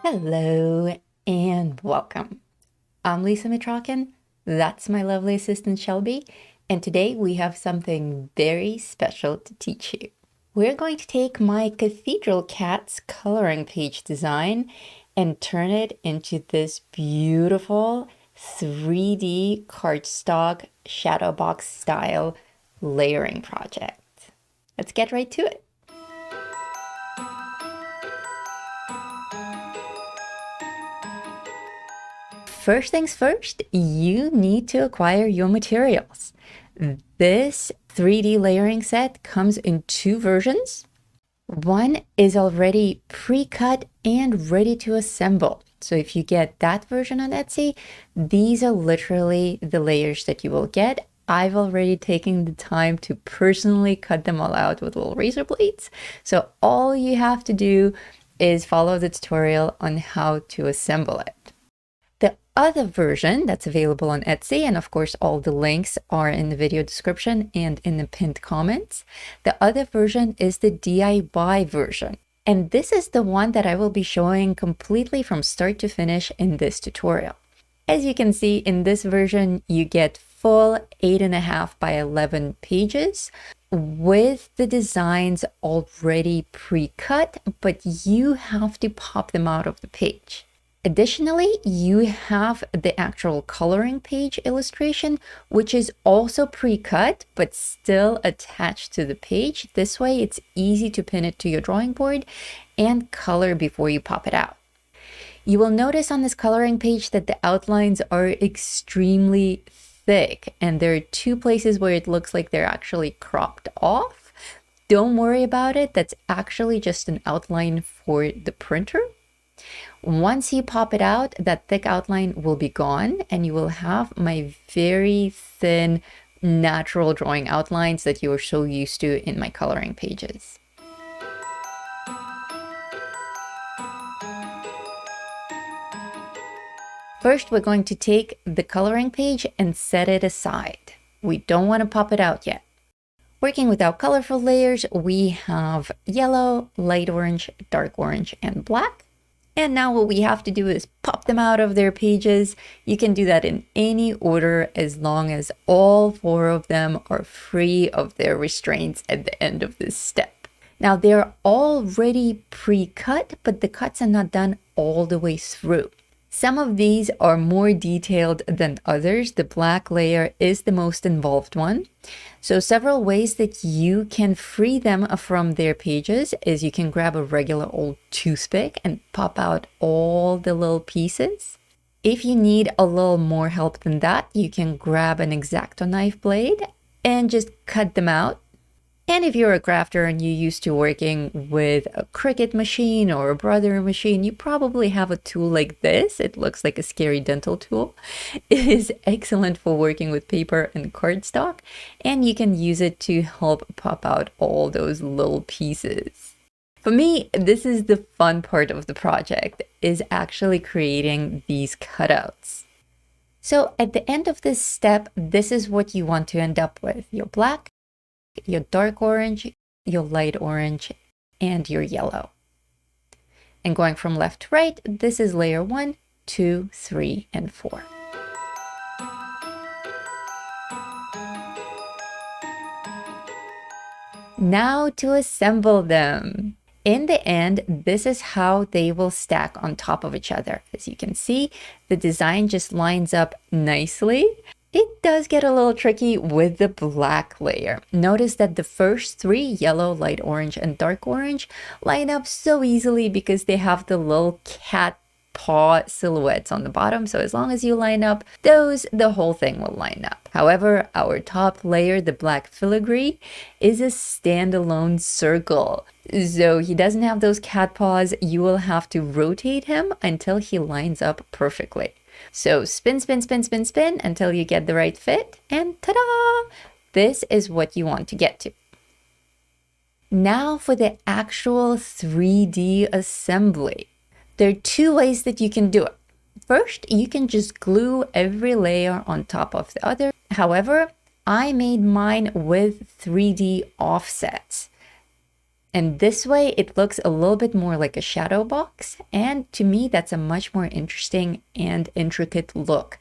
Hello and welcome. I'm Lisa Mitrokhin. That's my lovely assistant Shelby. And today we have something very special to teach you. We're going to take my Cathedral Cats coloring page design and turn it into this beautiful 3D cardstock shadow box style layering project. Let's get right to it. First things first, you need to acquire your materials. This 3D layering set comes in two versions. One is already pre-cut and ready to assemble. So if you get that version on Etsy, these are literally the layers that you will get. I've already taken the time to personally cut them all out with little razor blades. So all you have to do is follow the tutorial on how to assemble it. The other version that's available on Etsy, and of course all the links are in the video description and in the pinned comments, the other version is the DIY version. And this is the one that I will be showing completely from start to finish in this tutorial. As you can see, in this version, you get full 8.5 by 11 pages with the designs already pre-cut, but you have to pop them out of the page. Additionally, you have the actual coloring page illustration, which is also pre-cut, but still attached to the page. This way, it's easy to pin it to your drawing board and color before you pop it out. You will notice on this coloring page that the outlines are extremely thick, and there are two places where it looks like they're actually cropped off. Don't worry about it. That's actually just an outline for the printer. Once you pop it out, that thick outline will be gone and you will have my very thin natural drawing outlines that you are so used to in my coloring pages. First, we're going to take the coloring page and set it aside. We don't want to pop it out yet. Working without colorful layers, we have yellow, light orange, dark orange, and black. And now what we have to do is pop them out of their pages. You can do that in any order as long as all four of them are free of their restraints at the end of this step. Now they're already pre-cut, but the cuts are not done all the way through. Some of these are more detailed than others. The black layer is the most involved one. So several ways that you can free them from their pages is you can grab a regular old toothpick and pop out all the little pieces. If you need a little more help than that, you can grab an X-Acto knife blade and just cut them out. And if you're a crafter and you're used to working with a Cricut machine or a Brother machine, you probably have a tool like this. It looks like a scary dental tool. It is excellent for working with paper and cardstock, and you can use it to help pop out all those little pieces. For me, this is the fun part of the project, is actually creating these cutouts. So at the end of this step, this is what you want to end up with: your black, your dark orange, your light orange, and your yellow. And going from left to right, this is layer 1, 2, 3, and 4. Now to assemble them. In the end, this is how they will stack on top of each other. As you can see, the design just lines up nicely. It does get a little tricky with the black layer. Notice that the first three, yellow, light orange, and dark orange, line up so easily because they have the little cat paw silhouettes on the bottom. So as long as you line up those, the whole thing will line up. However, our top layer, the black filigree, is a standalone circle. So he doesn't have those cat paws. You will have to rotate him until he lines up perfectly. So spin, spin, spin, spin, spin until you get the right fit, and ta-da! This is what you want to get to. Now for the actual 3D assembly. There are two ways that you can do it. First, you can just glue every layer on top of the other. However, I made mine with 3D offsets. And this way it looks a little bit more like a shadow box. And to me, that's a much more interesting and intricate look.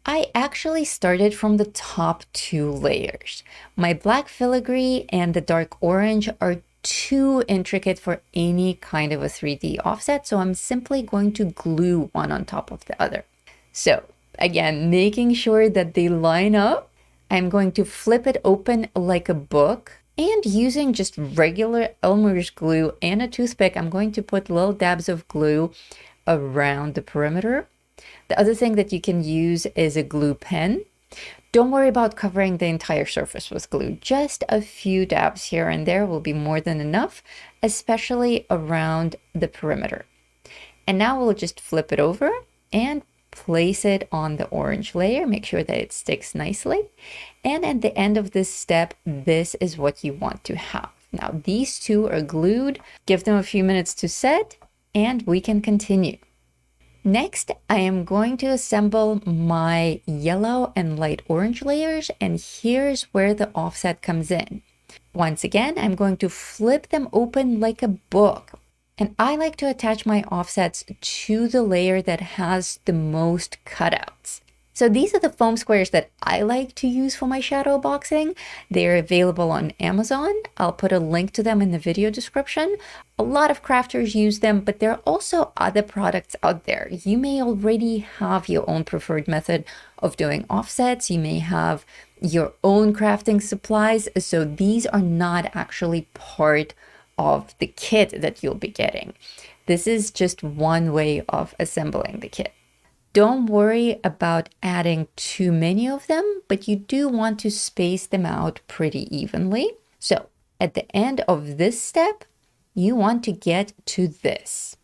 I actually started from the top 2 layers. My black filigree and the dark orange are too intricate for any kind of a 3D offset, so I'm simply going to glue one on top of the other. So again, making sure that they line up, I'm going to flip it open like a book, and using just regular Elmer's glue and a toothpick, I'm going to put little dabs of glue around the perimeter. The other thing that you can use is a glue pen. Don't worry about covering the entire surface with glue. Just a few dabs here and there will be more than enough, especially around the perimeter. And now we'll just flip it over and place it on the orange layer. Make sure that it sticks nicely. And at the end of this step, this is what you want to have. Now these two are glued. Give them a few minutes to set and we can continue. Next, I am going to assemble my yellow and light orange layers, and here's where the offset comes in. Once again, I'm going to flip them open like a book, and I like to attach my offsets to the layer that has the most cutouts. So these are the foam squares that I like to use for my shadow boxing. They're available on Amazon. I'll put a link to them in the video description. A lot of crafters use them, but there are also other products out there. You may already have your own preferred method of doing offsets. You may have your own crafting supplies. So these are not actually part of the kit that you'll be getting. This is just one way of assembling the kit. Don't worry about adding too many of them, but you do want to space them out pretty evenly. So at the end of this step, you want to get to this.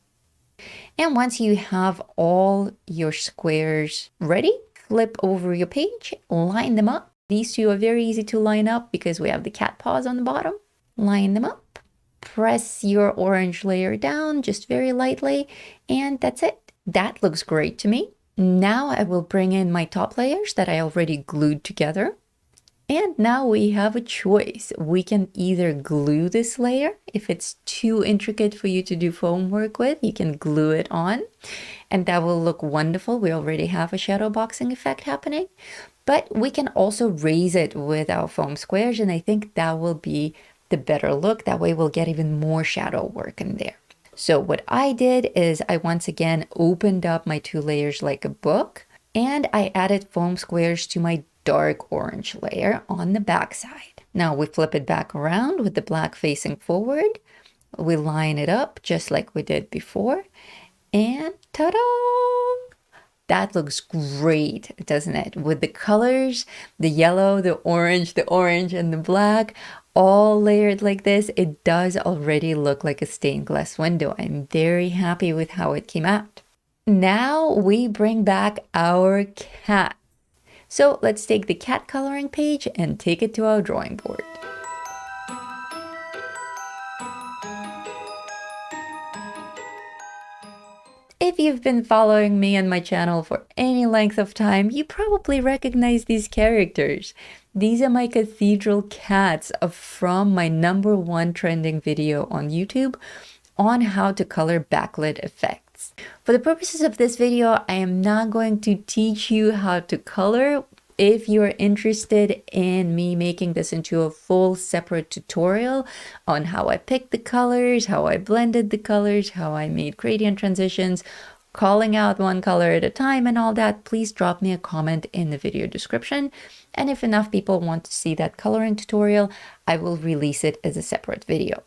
And once you have all your squares ready, flip over your page, line them up. These two are very easy to line up because we have the cat paws on the bottom. Line them up, press your orange layer down just very lightly, and that's it. That looks great to me. Now I will bring in my top layers that I already glued together. And now we have a choice. We can either glue this layer. If it's too intricate for you to do foam work with, you can glue it on and that will look wonderful. We already have a shadow boxing effect happening, but we can also raise it with our foam squares. And I think that will be the better look. That way we'll get even more shadow work in there. So what I did is I once again opened up my 2 layers like a book, and I added foam squares to my dark orange layer on the back side. Now we flip it back around with the black facing forward. We line it up just like we did before, and ta-da! That looks great, doesn't it? With the colors, the yellow, the orange, and the black, all layered like this, it does already look like a stained glass window. I'm very happy with how it came out. Now we bring back our cat. So let's take the cat coloring page and take it to our drawing board. If you've been following me and my channel for any length of time, you probably recognize these characters. These are my cathedral cats from my #1 trending video on YouTube on how to color backlit effects. For the purposes of this video, I am not going to teach you how to color. If you're interested in me making this into a full separate tutorial on how I picked the colors, how I blended the colors, how I made gradient transitions, calling out one color at a time and all that, please drop me a comment in the video description. And if enough people want to see that coloring tutorial, I will release it as a separate video.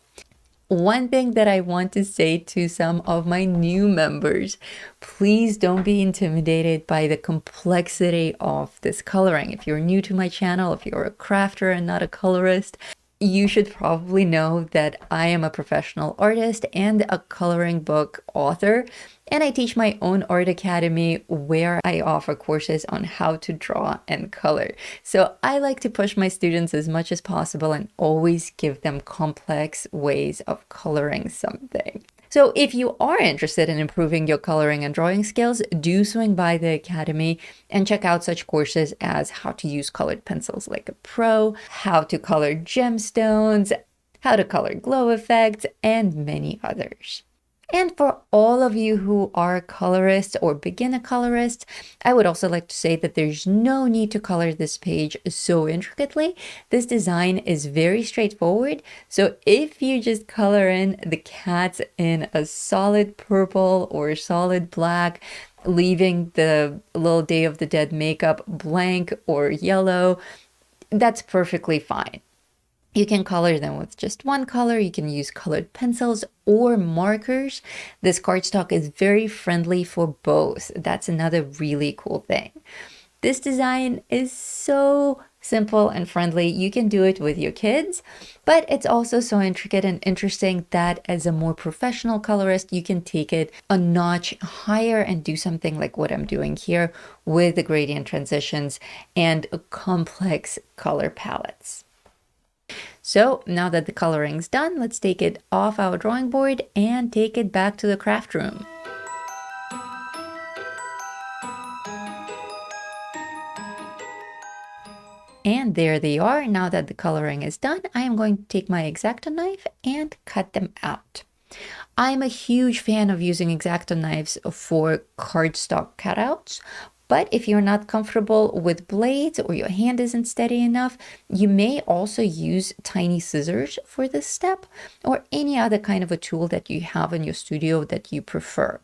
One thing that I want to say to some of my new members, please don't be intimidated by the complexity of this coloring. If you're new to my channel, if you're a crafter and not a colorist, you should probably know that I am a professional artist and a coloring book author, and I teach my own art academy where I offer courses on how to draw and color. So I like to push my students as much as possible and always give them complex ways of coloring something. So if you are interested in improving your coloring and drawing skills, do swing by the academy and check out such courses as how to use colored pencils like a pro, how to color gemstones, how to color glow effects, and many others. And for all of you who are colorists or beginner colorists, I would also like to say that there's no need to color this page so intricately. This design is very straightforward. So if you just color in the cats in a solid purple or solid black, leaving the little Day of the Dead makeup blank or yellow, that's perfectly fine. You can color them with just one color. You can use colored pencils or markers. This cardstock is very friendly for both. That's another really cool thing. This design is so simple and friendly. You can do it with your kids, but it's also so intricate and interesting that as a more professional colorist, you can take it a notch higher and do something like what I'm doing here with the gradient transitions and complex color palettes. So now that the coloring's done, let's take it off our drawing board and take it back to the craft room. And there they are. Now that the coloring is done, I am going to take my X-Acto knife and cut them out. I'm a huge fan of using X-Acto knives for cardstock cutouts, but if you're not comfortable with blades or your hand isn't steady enough, you may also use tiny scissors for this step or any other kind of a tool that you have in your studio that you prefer.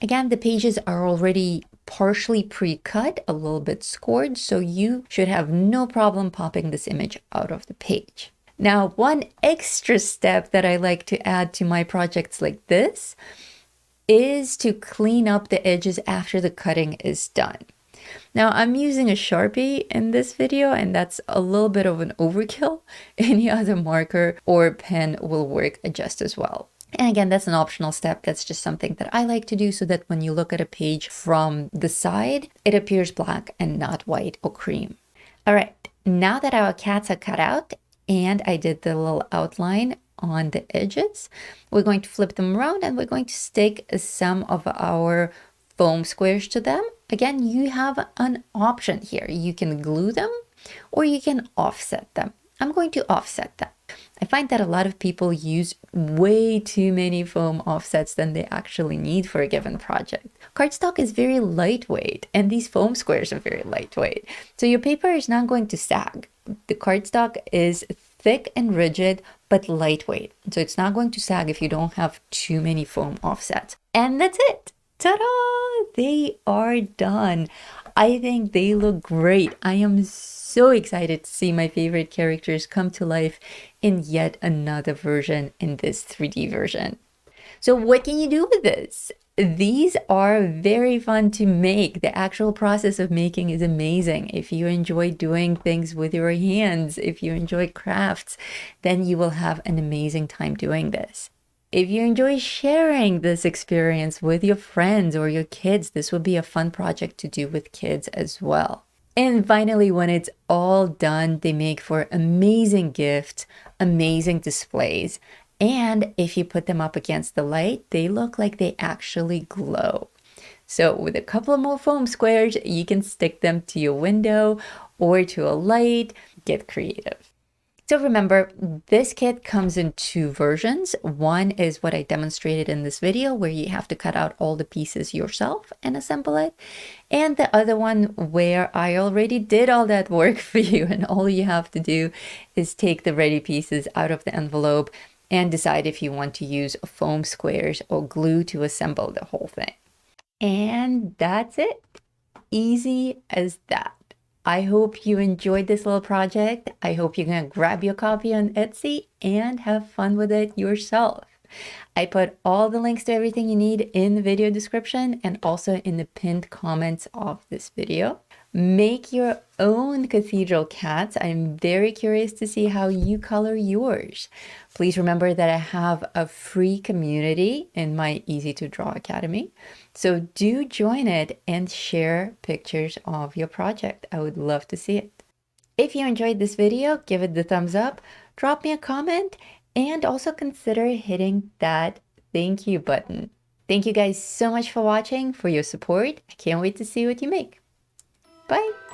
Again, the pages are already partially pre-cut, a little bit scored, so you should have no problem popping this image out of the page. Now, one extra step that I like to add to my projects like this is to clean up the edges after the cutting is done. Now I'm using a Sharpie in this video, and that's a little bit of an overkill. Any other marker or pen will work just as well. And again, that's an optional step. That's just something that I like to do so that when you look at a page from the side, it appears black and not white or cream. All right, now that our cats are cut out and I did the little outline on the edges, we're going to flip them around and we're going to stick some of our foam squares to them. Again, you have an option here. You can glue them or you can offset them. I'm going to offset them. I find that a lot of people use way too many foam offsets than they actually need for a given project. Cardstock is very lightweight and these foam squares are very lightweight. So your paper is not going to sag. The cardstock is thick and rigid, but lightweight. So it's not going to sag if you don't have too many foam offsets. And that's it. Ta-da! They are done. I think they look great. I am so excited to see my favorite characters come to life in yet another version in this 3D version. So what can you do with this? These are very fun to make. The actual process of making is amazing. If you enjoy doing things with your hands, if you enjoy crafts, then you will have an amazing time doing this. If you enjoy sharing this experience with your friends or your kids, this would be a fun project to do with kids as well. And finally, when it's all done, they make for amazing gifts, amazing displays. And if you put them up against the light, they look like they actually glow. So with a couple more foam squares, you can stick them to your window or to a light. Get creative. So remember, this kit comes in two versions. One is what I demonstrated in this video, where you have to cut out all the pieces yourself and assemble it. And the other one where I already did all that work for you, and all you have to do is take the ready pieces out of the envelope and decide if you want to use foam squares or glue to assemble the whole thing. And that's it. Easy as that. I hope you enjoyed this little project. I hope you're gonna grab your copy on Etsy and have fun with it yourself. I put all the links to everything you need in the video description and also in the pinned comments of this video. Make your own cathedral cats. I'm very curious to see how you color yours. Please remember that I have a free community in my Easy to Draw Academy. So do join it and share pictures of your project. I would love to see it. If you enjoyed this video, give it the thumbs up, drop me a comment, and also consider hitting that thank you button. Thank you guys so much for watching, for your support. I can't wait to see what you make. Bye.